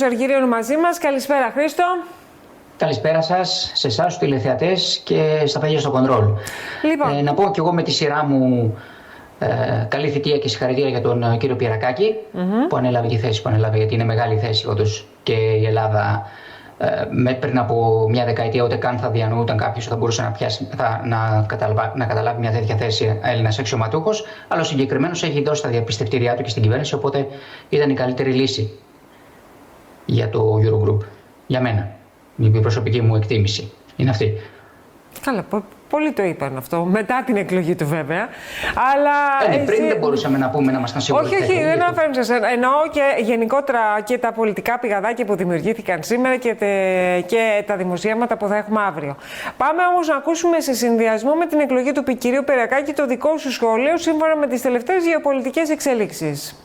Αργυρίων μαζί μας. Καλησπέρα, Χρήστο. Καλησπέρα σας, σε εσάς τους τηλεθεατές και στα παιδιά στο Κοντρόλ. Λοιπόν. Να πω κι εγώ με τη σειρά μου καλή θητεία και συγχαρητήρια για τον κύριο Πιερακάκη που ανέλαβε τη θέση που ανέλαβε, γιατί είναι μεγάλη θέση όντως και η Ελλάδα πριν από μια δεκαετία ούτε καν θα διανοούταν κάποιος θα μπορούσε να καταλάβει μια τέτοια θέση Έλληνας αξιωματούχος, αλλά ο συγκεκριμένος έχει δώσει τα διαπιστευτήριά του και στην κυβέρνηση, οπότε ήταν η καλύτερη λύση για το Eurogroup. Για μένα. Η προσωπική μου εκτίμηση είναι αυτή. Καλά, πολλοί το είπαν αυτό, μετά την εκλογή του βέβαια. Αλλά πριν δεν μπορούσαμε να πούμε να ήμασταν σίγουροι. Όχι, δεν αναφέρομαι σε εσένα. Εννοώ και γενικότερα και τα πολιτικά πηγαδάκια που δημιουργήθηκαν σήμερα και τα δημοσιεύματα που θα έχουμε αύριο. Πάμε όμως να ακούσουμε σε συνδυασμό με την εκλογή του κυρίου Πιερακάκη το δικό σου σχόλιο σύμφωνα με τις τελευταίες γεωπολιτικές εξέλιξεις.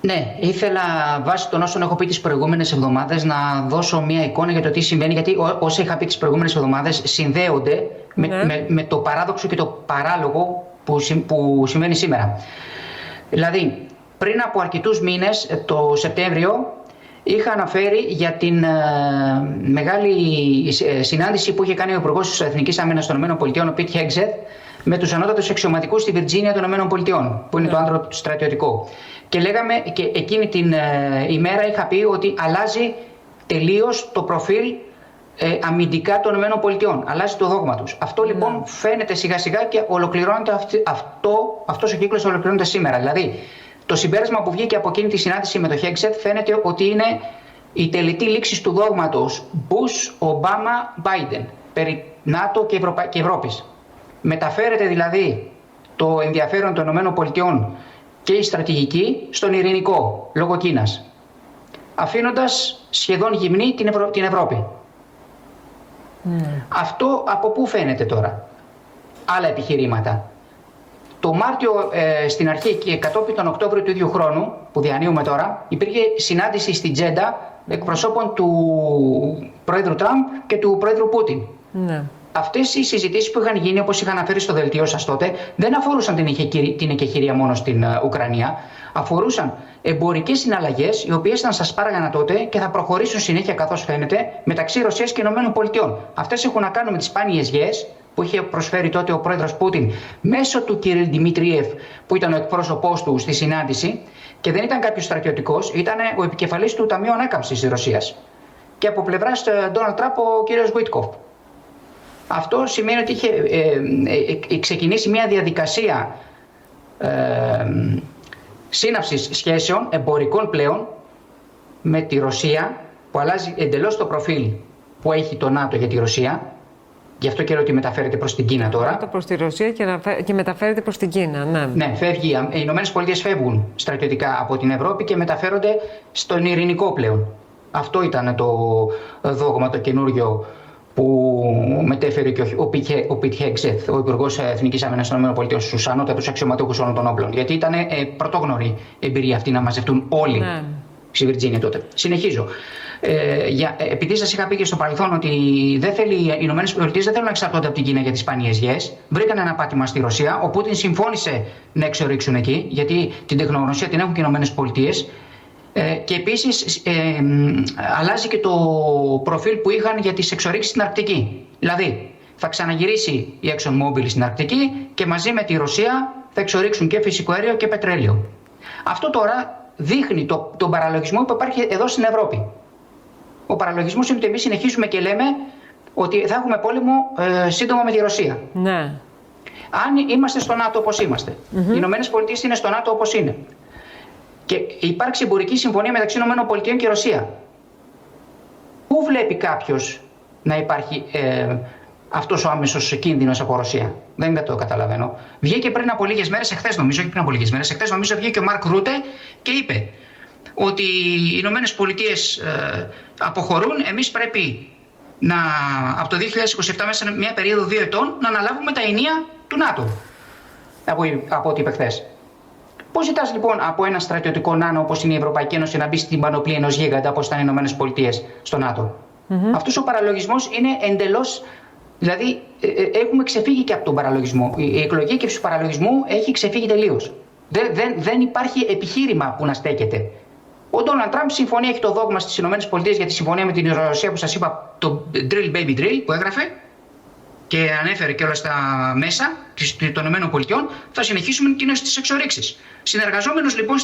Ναι, ήθελα βάσει των όσων έχω πει τις προηγούμενες εβδομάδες να δώσω μια εικόνα για το τι συμβαίνει, γιατί όσα είχα πει τις προηγούμενες εβδομάδες συνδέονται με το παράδοξο και το παράλογο που συμβαίνει σήμερα. Δηλαδή, πριν από αρκετούς μήνες, το Σεπτέμβριο, είχα αναφέρει για την μεγάλη συνάντηση που είχε κάνει ο Υπουργός της Εθνικής Άμυνας των ΗΠΑ, ο Πιτ Χέγκσετ, με τους ανώτατους αξιωματικούς στη Βιρτζίνια των ΗΠΑ, που είναι το άνδρο στρατιωτικό. Και λέγαμε, και εκείνη την ημέρα είχα πει ότι αλλάζει τελείως το προφίλ αμυντικά των ΗΠΑ. Αλλάζει το δόγμα τους. Αυτό λοιπόν φαίνεται σιγά σιγά και ολοκληρώνεται αυτός ο κύκλος ολοκληρώνεται σήμερα. Δηλαδή, το συμπέρασμα που βγήκε από εκείνη τη συνάντηση με το Χέγκσετ φαίνεται ότι είναι η τελετή λήξης του δόγματος Bush, Obama, Biden περί ΝΑΤΟ και Ευρώπης. Μεταφέρεται δηλαδή το ενδιαφέρον των ΗΠΑ και η στρατηγική στον ειρηνικό, λόγω Κίνας, αφήνοντας σχεδόν γυμνή την Ευρώπη. Αυτό από πού φαίνεται τώρα? Άλλα επιχειρήματα. Το Μάρτιο στην αρχή και κατόπιν τον Οκτώβριο του ίδιου χρόνου, που διανύουμε τώρα, υπήρχε συνάντηση στην Τζέντα εκπροσώπων του Πρόεδρου Τραμπ και του Πρόεδρου Πούτιν. Αυτές οι συζητήσεις που είχαν γίνει, όπως είχα αναφέρει στο δελτίο σας τότε, δεν αφορούσαν την εκεχηρία μόνο στην Ουκρανία. Αφορούσαν εμπορικές συναλλαγές, οι οποίες θα σας πάραγαν τότε και θα προχωρήσουν συνέχεια, καθώς φαίνεται, μεταξύ Ρωσίας και ΗΠΑ. Αυτές έχουν να κάνουν με τις σπάνιες γιές που είχε προσφέρει τότε ο πρόεδρος Πούτιν μέσω του κ. Δημήτριεφ, που ήταν ο εκπρόσωπός του στη συνάντηση, και δεν ήταν κάποιος στρατιωτικός, ήταν ο επικεφαλής του Ταμείου Ανάκαμψης της Ρωσίας. Και από πλευράς Ντόναλντ Τραμπ ο κ. Βίτκοφ. Αυτό σημαίνει ότι είχε ξεκινήσει μια διαδικασία σύναψης σχέσεων εμπορικών πλέον με τη Ρωσία, που αλλάζει εντελώς το προφίλ που έχει το ΝΑΤΟ για τη Ρωσία. Γι' αυτό και λέω ότι μεταφέρεται προς την Κίνα τώρα. Προς τη Ρωσία και μεταφέρεται προς την Κίνα, ναι. Ναι, φεύγει. Οι ΗΠΑ φεύγουν στρατιωτικά από την Ευρώπη και μεταφέρονται στον ειρηνικό πλέον. Αυτό ήταν το δόγμα το καινούριο που μετέφερε και ο Πιτ Χέγκσετ, ο Υπουργός Εθνικής Άμυνας των ΗΠΑ, στους ανώτατους αξιωματούχους όλων των όπλων. Γιατί ήταν πρωτόγνωρη εμπειρία αυτή να μαζευτούν όλοι στη Βιρτζίνια τότε. Συνεχίζω. Επειδή σας είχα πει και στο παρελθόν ότι οι ΗΠΑ δεν θέλουν να εξαρτώνται από την Κίνα για τις σπάνιες γιές, βρήκαν ένα πάτημα στη Ρωσία. Ο Πούτιν συμφώνησε να εξορίξουν εκεί, γιατί την τεχνογνωσία την έχουν και οι ΗΠΑ. Και επίσης αλλάζει και το προφίλ που είχαν για τις εξορίξεις στην Αρκτική. Δηλαδή θα ξαναγυρίσει η ExxonMobil στην Αρκτική και μαζί με τη Ρωσία θα εξορίξουν και φυσικό αέριο και πετρέλαιο. Αυτό τώρα δείχνει τον παραλογισμό που υπάρχει εδώ στην Ευρώπη. Ο παραλογισμός είναι ότι εμείς συνεχίζουμε και λέμε ότι θα έχουμε πόλεμο σύντομα με τη Ρωσία. Ναι. Αν είμαστε στο ΝΑΤΟ όπως είμαστε, οι Ηνωμένες Πολιτείες είναι στο ΝΑΤΟ όπως είναι, και υπάρξει εμπορική συμφωνία μεταξύ ΗΠΑ και Ρωσία, πού βλέπει κάποιος να υπάρχει αυτός ο άμεσος κίνδυνος από Ρωσία? Δεν το καταλαβαίνω. Βγήκε πριν από λίγες μέρες, εχθές νομίζω, όχι πριν από λίγες μέρες, εχθές νομίζω βγήκε ο Μαρκ Ρούτε και είπε ότι οι Ηνωμένες Πολιτείες αποχωρούν, εμείς πρέπει από το 2027 μέσα σε μια περίοδο 2 ετών να αναλάβουμε τα ενία του ΝΑΤΟ, από ό,τι είπε χθες. Πώς ζητάς λοιπόν από ένα στρατιωτικό νάνο όπως είναι η Ευρωπαϊκή Ένωση να μπει στην πανοπλή ενός γίγαντα όπως ήταν οι Ηνωμένες Πολιτείες στο ΝΑΤΟ? Αυτός ο παραλογισμός είναι εντελώς. Δηλαδή έχουμε ξεφύγει και από τον παραλογισμό. Η εκλογή και του παραλογισμού έχει ξεφύγει τελείως. Δεν υπάρχει επιχείρημα που να στέκεται. Ο Ντόναλντ Τραμπ συμφωνεί, έχει το δόγμα στις ΗΠΑ για τη συμφωνία με την Ρωσία που σας είπα, το drill baby drill που έγραφε και ανέφερε και όλα στα μέσα των ΗΠΑ. Θα συνεχίσουμε τις εξορίξεις. Συνεργαζόμενος λοιπόν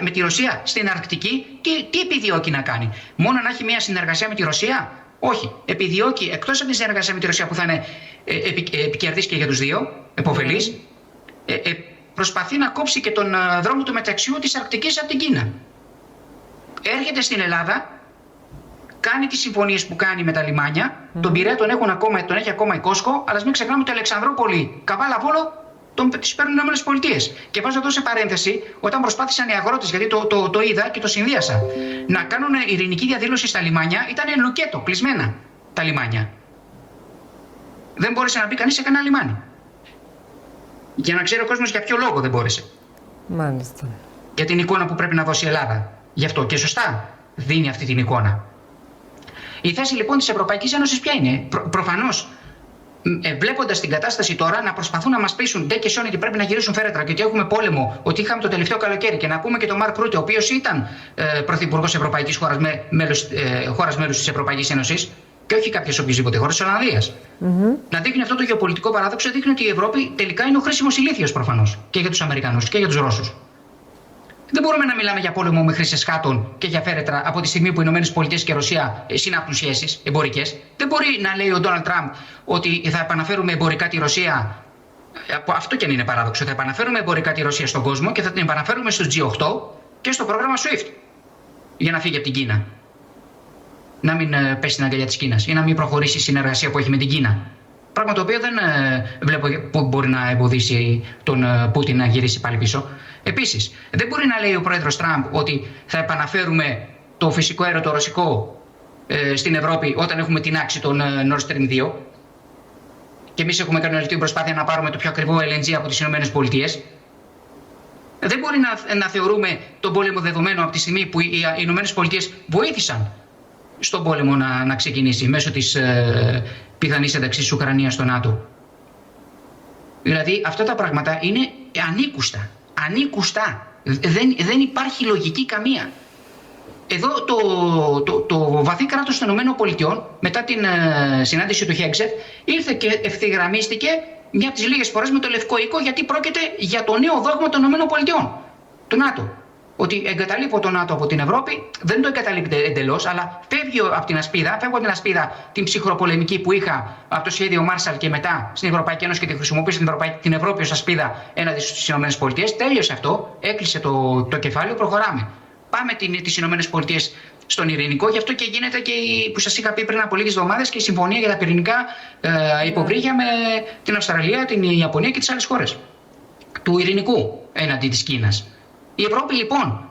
με τη Ρωσία στην Αρκτική, τι επιδιώκει να κάνει? Μόνο να έχει μια συνεργασία με τη Ρωσία? Όχι. Επιδιώκει, εκτός από τη συνεργασία με τη Ρωσία που θα είναι επικερδής και για τους δύο, επωφελής, προσπαθεί να κόψει και τον δρόμο του μεταξιού της Αρκτικής από την Κίνα. Έρχεται στην Ελλάδα, κάνει τις συμφωνίες που κάνει με τα λιμάνια, τον Πειραιά τον έχει ακόμα η Κόσκο, αλλά μην ξεχνάμε ότι Αλεξανδρούπολη, Καβάλα, Βόλο τις παίρνουν οι ΗΠΑ. Και βάζω εδώ σε παρένθεση, όταν προσπάθησαν οι αγρότες, γιατί το είδα και το συνδύασα, να κάνουν ειρηνική διαδήλωση στα λιμάνια, ήταν λουκέτο, κλεισμένα τα λιμάνια. Δεν μπόρεσε να μπει κανείς σε κανένα λιμάνι. Για να ξέρει ο κόσμος για ποιο λόγο δεν μπόρεσε. Μάλιστα. Για την εικόνα που πρέπει να δώσει η Ελλάδα. Γι' αυτό και σωστά δίνει αυτή την εικόνα. Η θέση λοιπόν της Ευρωπαϊκής Ένωσης ποια είναι? Προφανώς, βλέποντας την κατάσταση τώρα, να προσπαθούν να μας πείσουν ντε και σιόνι ότι πρέπει να γυρίσουν φέρετρα και ότι έχουμε πόλεμο, ότι είχαμε το τελευταίο καλοκαίρι, και να πούμε και τον Μαρκ Ρούτε, ο οποίος ήταν πρωθυπουργός Ευρωπαϊκής χώρας, μέλους της Ευρωπαϊκής Ένωσης, και όχι κάποιες οποιασδήποτε χώρες της Ολλανδίας. Να δείχνει αυτό το γεωπολιτικό παράδοξο, δείχνει ότι η Ευρώπη τελικά είναι ο χρήσιμος ηλίθιος προφανώς και για τους Αμερικανούς και για τους Ρώσους. Δεν μπορούμε να μιλάμε για πόλεμο με χρυσές χάτων και για φέρετρα από τη στιγμή που οι ΗΠΑ και η Ρωσία συνάπτουν σχέσεις εμπορικές. Δεν μπορεί να λέει ο Ντόναλντ Τραμπ ότι θα επαναφέρουμε εμπορικά τη Ρωσία. Αυτό και αν είναι παράδοξο. Θα επαναφέρουμε εμπορικά τη Ρωσία στον κόσμο και θα την επαναφέρουμε στους G8 και στο πρόγραμμα SWIFT για να φύγει από την Κίνα. Να μην πέσει στην αγκαλιά της Κίνας ή να μην προχωρήσει η συνεργασία που έχει με την Κίνα. Πράγμα το οποίο δεν βλέπω που μπορεί να εμποδίσει τον Πούτιν να γυρίσει πάλι πίσω. Επίσης, δεν μπορεί να λέει ο πρόεδρος Τραμπ ότι θα επαναφέρουμε το φυσικό αέριο το ρωσικό στην Ευρώπη όταν έχουμε την άξη των Nord Stream 2. Και εμείς έχουμε κάνει όλη την προσπάθεια να πάρουμε το πιο ακριβό LNG από τις ΗΠΑ. Δεν μπορεί να θεωρούμε τον πόλεμο δεδομένο από τη στιγμή που οι ΗΠΑ βοήθησαν στον πόλεμο να ξεκινήσει μέσω της πιθανής ένταξης της Ουκρανίας στο ΝΑΤΟ. Δηλαδή αυτά τα πράγματα είναι ανήκουστα. Ανήκουστα. Δεν υπάρχει λογική καμία. Εδώ το βαθύ κράτος των ΗΠΑ μετά την συνάντηση του Χέγξετ ήρθε και ευθυγραμμίστηκε μια από τις λίγες φορές με το Λευκό Οίκο, γιατί πρόκειται για το νέο δόγμα των ΗΠΑ, του ΝΑΤΟ. Ότι εγκαταλείπω το ΝΑΤΟ από την Ευρώπη, δεν το εγκαταλείπεται εντελώς, αλλά φεύγω από την ασπίδα την ψυχροπολεμική που είχα από το σχέδιο Μάρσαλ και μετά στην Ευρωπαϊκή Ένωση και τη χρησιμοποίησα την Ευρώπη ως ασπίδα έναντι στις ΗΠΑ. Τέλειωσε αυτό, έκλεισε το κεφάλαιο, προχωράμε. Πάμε τις ΗΠΑ στον ειρηνικό, γι' αυτό και γίνεται και που σας είχα πει πριν από λίγες εβδομάδες και η συμφωνία για τα πυρηνικά υποβρύχια με την Αυστραλία, την Ιαπωνία και τις άλλες χώρες του ειρηνικού έναντι της Κίνας. Η Ευρώπη λοιπόν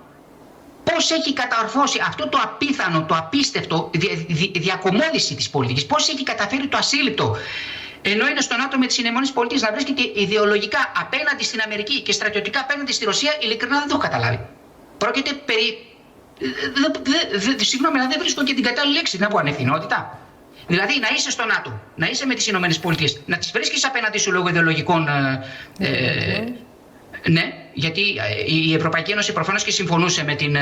πώς έχει καταρθώσει αυτό το απίθανο, το απίστευτο διακομόδηση της πολιτικής, πώς έχει καταφέρει το ασύλληπτο, ενώ είναι στο ΝΑΤΟ με τις ΗΠΑ να βρίσκεται ιδεολογικά απέναντι στην Αμερική και στρατιωτικά απέναντι στη Ρωσία, ειλικρινά δεν το έχω καταλάβει. Πρόκειται περί... Συγγνώμη, αλλά δεν βρίσκω και την κατάλληλη λέξη να πω ανευθυνότητα. Δηλαδή να είσαι στο ΝΑΤΟ, να είσαι με τις ΗΠΑ, να τις βρίσκεις απέναντι σου λόγω ιδεολογικών... Ναι, γιατί η Ευρωπαϊκή Ένωση προφανώς και συμφωνούσε με την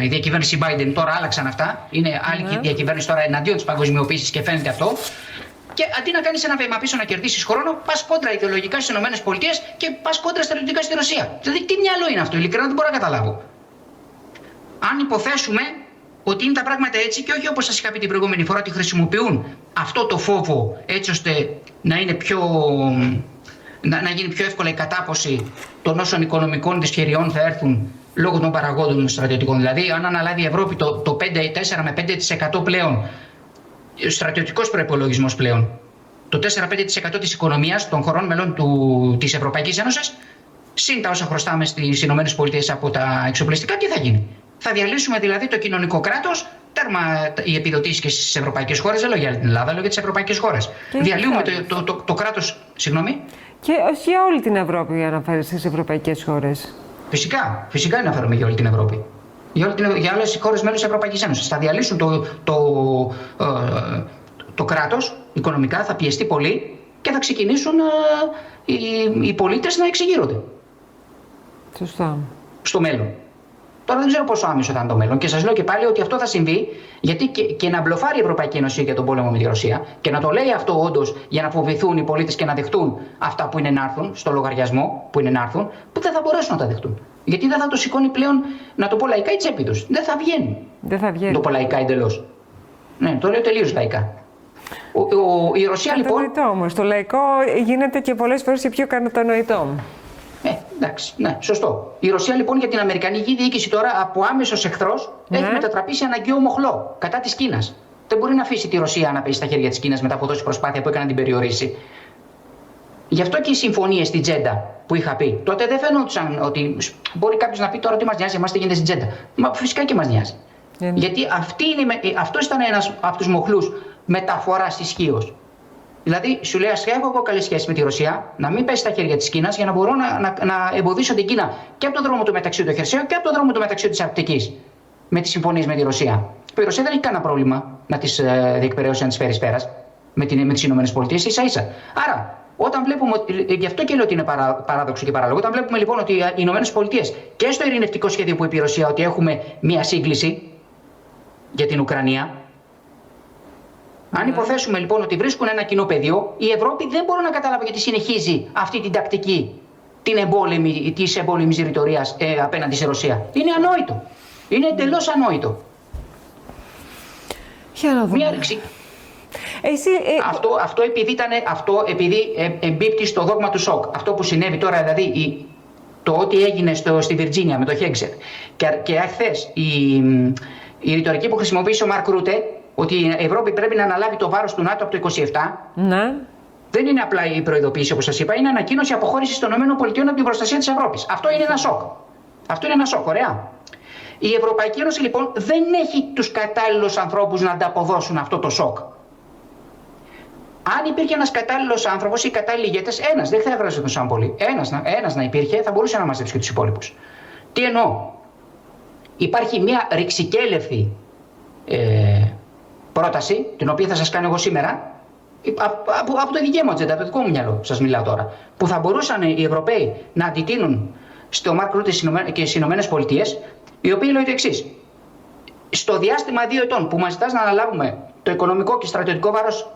διακυβέρνηση Biden. Τώρα άλλαξαν αυτά. Είναι άλλη διακυβέρνηση τώρα εναντίον της παγκοσμιοποίησης και φαίνεται αυτό. Και αντί να κάνεις ένα βήμα πίσω να κερδίσεις χρόνο, πας κόντρα ιδεολογικά στις ΗΠΑ και πας κόντρα στρατιωτικά στη Ρωσία. Δηλαδή, τι μυαλό είναι αυτό, ειλικρινά δεν μπορώ να καταλάβω. Αν υποθέσουμε ότι είναι τα πράγματα έτσι και όχι όπως σας είχα πει την προηγούμενη φορά, ότι χρησιμοποιούν αυτό το φόβο έτσι ώστε να είναι να γίνει πιο εύκολα η κατάποση των όσων οικονομικών δυσχεριών θα έρθουν λόγω των παραγόντων στρατιωτικών. Δηλαδή, αν αναλάβει η Ευρώπη το 4 με 5% πλέον, στρατιωτικός προϋπολογισμός πλέον, το 4-5% της οικονομίας των χωρών μελών της Ευρωπαϊκής Ένωσης, συν τα όσα χρωστάμε στις ΗΠΑ από τα εξοπλιστικά, τι θα γίνει? Θα διαλύσουμε δηλαδή το κοινωνικό κράτος, τέρμα οι επιδοτήσεις και στις ευρωπαϊκές χώρες, δεν λέω για την Ελλάδα, λέω για τις ευρωπαϊκές χώρες. Διαλύουμε το κράτος, συγγνώμη. Και όχι για όλη την Ευρώπη αναφέρει στις ευρωπαϊκές χώρες. Φυσικά αναφέρομαι για όλη την Ευρώπη. Για όλες τις χώρες μέλος της Ευρωπαϊκής Ένωσης. Θα διαλύσουν το κράτος οικονομικά, θα πιεστεί πολύ και θα ξεκινήσουν οι πολίτες να εξεγείρονται. Σωστά. Στο μέλλον. Τώρα δεν ξέρω πόσο άμεσο θα είναι το μέλλον. Και σας λέω και πάλι ότι αυτό θα συμβεί, γιατί και να μπλοφάρει η Ευρωπαϊκή Ένωση για τον πόλεμο με τη Ρωσία και να το λέει αυτό όντως για να φοβηθούν οι πολίτες και να δεχτούν αυτά που είναι να έρθουν, στο λογαριασμό που είναι να έρθουν, που δεν θα μπορέσουν να τα δεχτούν. Γιατί δεν θα το σηκώνει πλέον, να το πω λαϊκά, η τσέπη τους. Δεν θα βγαίνει. Δεν θα βγαίνει. Το πω λαϊκά εντελώς. Ναι, το λέω τελείως λαϊκά. Η Ρωσία λοιπόν. Κατανοητό όμως. Το λαϊκό γίνεται και πολλές φορές και πιο κατανοητό. Εντάξει, ναι, σωστό. Η Ρωσία λοιπόν για την Αμερικανική διοίκηση τώρα από άμεσος εχθρός έχει μετατραπεί σε αναγκαίο μοχλό κατά της Κίνας. Δεν μπορεί να αφήσει τη Ρωσία να πέσει στα χέρια της Κίνας μετά από τόση προσπάθεια που έκανε να την περιορίσει. Γι' αυτό και οι συμφωνίες στην Τζέντα που είχα πει, τότε δεν φαινόντουσαν ότι. Μπορεί κάποιος να πει τώρα τι μας νοιάζει, εμάς τι γίνεται στην Τζέντα. Μα φυσικά και μας νοιάζει. Γιατί αυτό ήταν ένας από τους μοχλούς μεταφοράς ισχύως. Δηλαδή, σου λέει, ας έχω εγώ καλή σχέση με τη Ρωσία, να μην πέσει στα χέρια της Κίνας για να μπορώ να εμποδίσω την Κίνα και από τον δρόμο του μεταξύ του χερσαίου και από τον δρόμο του μεταξύ της Αρκτικής με τις συμφωνίες με τη Ρωσία. Η Ρωσία δεν έχει κανένα πρόβλημα να τις διεκπαιρεώσει, να τις φέρει πέρας με τις ΗΠΑ ίσα-ίσα. Άρα, όταν βλέπουμε, γι' αυτό και λέω ότι είναι παράδοξο και παράλογο, όταν βλέπουμε λοιπόν ότι οι ΗΠΑ και στο ειρηνευτικό σχέδιο που είπε η Ρωσία ότι έχουμε μία σύγκληση για την Ουκρανία. Αν υποθέσουμε λοιπόν ότι βρίσκουν ένα κοινό πεδίο, η Ευρώπη δεν μπορεί να καταλάβει γιατί συνεχίζει αυτή την τακτική της εμπόλεμης ρητορίας απέναντι στη Ρωσία. Είναι ανόητο. Είναι εντελώς ανόητο. Για να δούμε. Μια ρήξη. Αυτό επειδή εμπίπτει στο δόγμα του σοκ. Αυτό που συνέβη τώρα, δηλαδή το ότι έγινε στη Βιρτζίνια με το Χέγγσερ και χθες η ρητορική που χρησιμοποίησε ο Μαρκ Ρούτε, ότι η Ευρώπη πρέπει να αναλάβει το βάρος του ΝΑΤΟ από το 27, ναι. Δεν είναι απλά η προειδοποίηση, όπως σας είπα, είναι ανακοίνωση αποχώρησης των ΗΠΑ από την προστασία της Ευρώπης. Αυτό είναι ένα σοκ. Αυτό είναι ένα σοκ, ωραία. Η Ευρωπαϊκή Ένωση λοιπόν δεν έχει τους κατάλληλους ανθρώπους να ανταποδώσουν αυτό το σοκ. Αν υπήρχε ένας κατάλληλος άνθρωπος ή κατάλληλοι ηγέτες, ένας, δεν θα έβραζε πολύ. Ένας να υπήρχε, θα μπορούσε να μαζέψει και τους υπόλοιπους. Τι εννοώ. Υπάρχει μια ρηξικέλευθη πρόταση, την οποία θα σας κάνω εγώ σήμερα, από το δική μου ατζέντα, από το δικό μου μυαλό σας μιλάω τώρα, που θα μπορούσαν οι Ευρωπαίοι να αντιτείνουν στο Μαρκ Ρούτε και στις Ηνωμένες Πολιτείες, οι οποίοι λέει το εξής. Στο διάστημα 2 ετών που μας ζητάς να αναλάβουμε το οικονομικό και στρατιωτικό βάρος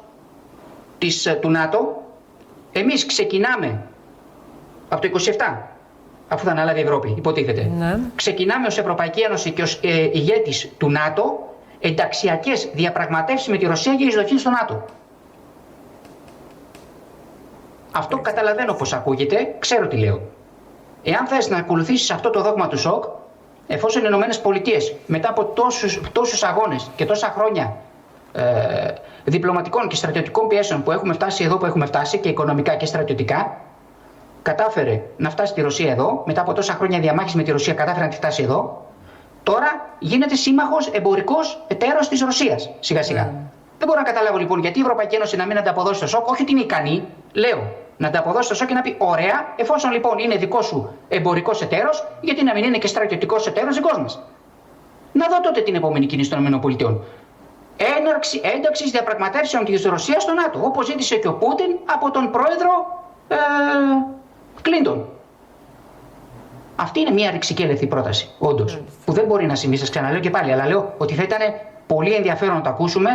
του ΝΑΤΟ, εμείς ξεκινάμε από το 27, αφού θα αναλάβει η Ευρώπη, υποτίθεται. Ναι. Ξεκινάμε ως Ευρωπαϊκή Ένωση και ως ηγέτης του ΝΑΤΟ ενταξιακές διαπραγματεύσεις με τη Ρωσία για εισδοχή στο ΝΑΤΟ. Αυτό καταλαβαίνω πως ακούγεται, ξέρω τι λέω. Εάν θες να ακολουθήσεις αυτό το δόγμα του σοκ, εφόσον οι Ηνωμένες Πολιτείες μετά από τόσους αγώνες και τόσα χρόνια διπλωματικών και στρατιωτικών πιέσεων που έχουμε φτάσει εδώ που έχουμε φτάσει και οικονομικά και στρατιωτικά, κατάφερε να φτάσει τη Ρωσία εδώ, μετά από τόσα χρόνια διαμάχης με τη Ρωσία κατάφερε να τη φτάσει εδώ, τώρα γίνεται σύμμαχος, εμπορικός εταίρος της Ρωσίας σιγά σιγά. Δεν μπορώ να καταλάβω λοιπόν γιατί η Ευρωπαϊκή Ένωση να μην ανταποδώσει το σοκ, όχι ότι είναι ικανή, λέω, να ανταποδώσει το σοκ και να πει: ωραία, εφόσον λοιπόν είναι δικό σου εμπορικός εταίρος, γιατί να μην είναι και στρατιωτικός εταίρος δικός μας. Να δω τότε την επόμενη κίνηση των ΗΠΑ. Ένταξη διαπραγματεύσεων της Ρωσίας στο ΝΑΤΟ, όπως ζήτησε και ο Πούτιν από τον πρόεδρο Κλίντον. Αυτή είναι μια ρηξικέλευθη πρόταση, όντως, που δεν μπορεί να συμβεί, σας ξαναλέω και πάλι, αλλά λέω ότι θα ήταν πολύ ενδιαφέρον να το ακούσουμε,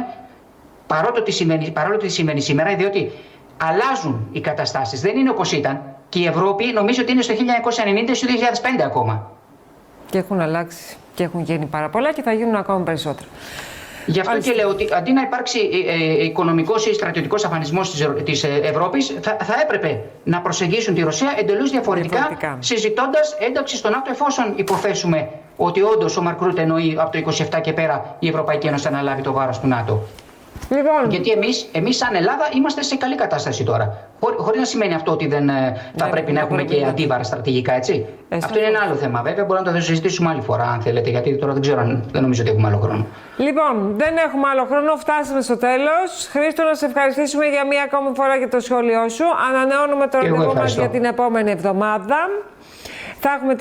παρόλο τι συμβαίνει σήμερα, διότι αλλάζουν οι καταστάσεις, δεν είναι όπως ήταν και η Ευρώπη νομίζω ότι είναι στο 1990 ή στο 2005 ακόμα. Και έχουν αλλάξει και έχουν γίνει πάρα πολλά και θα γίνουν ακόμα περισσότερα. Γι' αυτό και λέω ότι αντί να υπάρξει οικονομικός ή στρατιωτικός αφανισμός της Ευρώπης, θα έπρεπε να προσεγγίσουν τη Ρωσία εντελώς διαφορετικά. Συζητώντας ένταξη στο ΝΑΤΟ, εφόσον υποθέσουμε ότι όντως ο Μαρκ Ρούτε εννοεί από το 27 και πέρα η Ευρωπαϊκή Ένωση θα αναλάβει το βάρος του ΝΑΤΟ. Λοιπόν. Γιατί εμείς σαν Ελλάδα είμαστε σε καλή κατάσταση τώρα. Χωρίς να σημαίνει αυτό ότι δεν θα πρέπει να έχουμε και αντίβαρα στρατηγικά, έτσι. Αυτό είναι ένα άλλο θέμα. Βέβαια, μπορούμε να το συζητήσουμε άλλη φορά, αν θέλετε, γιατί τώρα δεν νομίζω ότι έχουμε άλλο χρόνο. Λοιπόν, δεν έχουμε άλλο χρόνο. Φτάσαμε στο τέλος. Χρήστο, να σε ευχαριστήσουμε για μία ακόμη φορά για το σχόλιο σου. Ανανεώνουμε το ραντεβού μας για την επόμενη εβδομάδα. Θα έχουμε